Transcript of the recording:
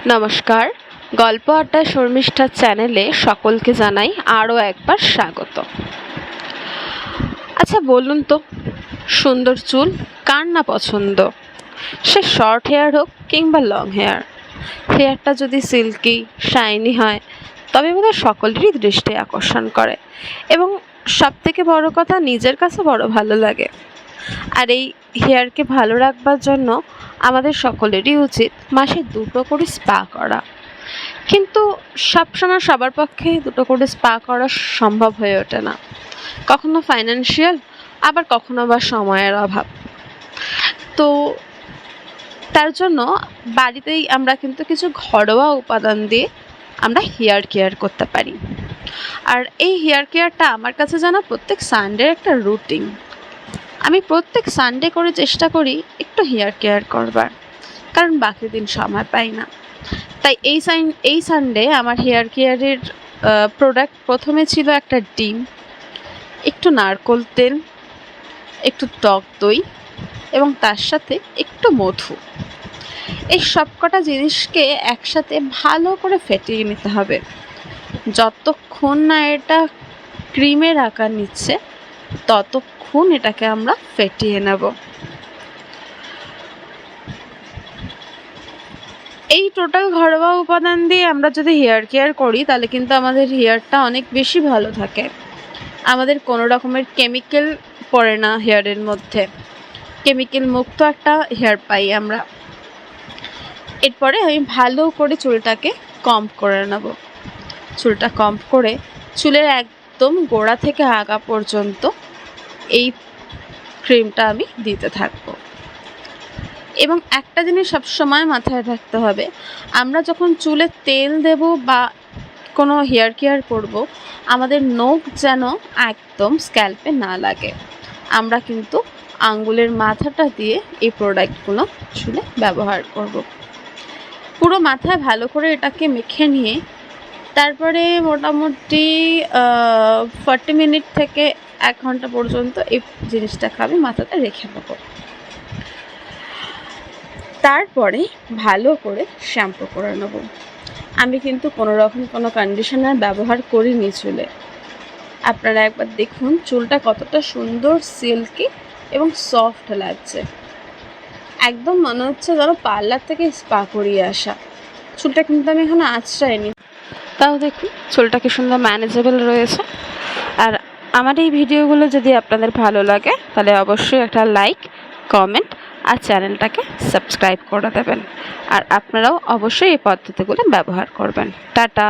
নমস্কার, গল্প আড্ডা শর্মিষ্ঠা চ্যানেলে সকলকে জানাই আরও একবার স্বাগত। আচ্ছা বলুন তো, সুন্দর চুল কার না পছন্দ? সে শর্ট হেয়ার হোক কিংবা লং হেয়ার, হেয়ারটা যদি সিল্কি শাইনি হয় তবে বোধহয় সকলেরই দৃষ্টি আকর্ষণ করে এবং সবথেকে বড় কথা নিজের কাছে বড় ভালো লাগে। আর এই হেয়ারকে ভালো রাখবার জন্য আমাদের সকলেরই উচিত মাসে 2টো করে স্পা করা। কিন্তু সবসময় সবার পক্ষে 2টো করে স্পা করা সম্ভব হয়ে ওঠে না, কখনো ফাইন্যান্সিয়াল, আবার কখনো বা সময়ের অভাব। তো তার জন্য বাড়িতেই আমরা কিন্তু কিছু ঘরোয়া উপাদান দিয়ে আমরা হেয়ার কেয়ার করতে পারি। আর এই হেয়ার কেয়ারটা আমার কাছে জানা প্রত্যেক সানডের একটা রুটিন। আমি প্রত্যেক সানডে করে চেষ্টা করি একটু হেয়ার কেয়ার করবার, কারণ বাকি দিন সময় পাই না। তাই এই সানডে আমার হেয়ার কেয়ারের প্রোডাক্ট প্রথমে ছিল একটা ডিম, একটু নারকোল তেল, একটু টক দই এবং তার সাথে একটু মধু। এই সবকটা জিনিসকে একসাথে ভালো করে ফেটিয়ে নিতে হবে। যতক্ষণ না এটা ক্রিমের আকার নিচ্ছে ততক্ষণ এটাকে আমরা ফেটিয়ে নেব। এই টোটাল ঘরোয়া উপাদান দিয়ে আমরা যদি হেয়ার কেয়ার করি তাহলে কিন্তু আমাদের হেয়ারটা অনেক বেশি ভালো থাকে। আমাদের কোনো রকমের কেমিক্যাল পড়ে না হেয়ারের মধ্যে, কেমিক্যাল মুক্ত একটা হেয়ার পাই আমরা। এরপরে আমি ভালো করে চুলটাকে কম্ব করে নেব। চুলটা কম্ব করে চুলের একদম গোড়া থেকে আগা পর্যন্ত এই ক্রিমটা আমি দিতে থাকবো। এবং একটা জিনিস সবসময় মাথায় রাখতে হবে, আমরা যখন চুলে তেল দেব বা কোনো হেয়ার কেয়ার করব, আমাদের নখ যেন একদম স্ক্যাল্পে না লাগে। আমরা কিন্তু আঙ্গুলের মাথাটা দিয়ে এই প্রোডাক্টগুলো চুলে ব্যবহার করব। পুরো মাথায় ভালো করে এটাকে মেখে নিয়ে তারপরে মোটামুটি 40 মিনিট থেকে 1 ঘন্টা পর্যন্ত এই জিনিসটাকে আমি মাথাতে রেখে দেবো। তারপরে ভালো করে শ্যাম্পু করে নেব। আমি কিন্তু কোনো রকম কোনো কন্ডিশনার ব্যবহার করিনি চুলে। আপনারা একবার দেখুন চুলটা কতটা সুন্দর সিল্কি এবং সফট লাগছে। একদম মনে হচ্ছে যেন পার্লার থেকে স্পা করিয়ে আসা। চুলটা কিন্তু আমি এখনো আঁচড়াইনি, তাও দেখুন চুলটা কি সুন্দর ম্যানেজেবল রয়েছে। আর আমার এই ভিডিওগুলো যদি আপনাদের ভালো লাগে তাহলে অবশ্যই একটা লাইক, কমেন্ট আর চ্যানেলটাকে সাবস্ক্রাইব করে দেবেন। আর আপনারাও অবশ্যই এই পদ্ধতিগুলো ব্যবহার করবেন। টাটা।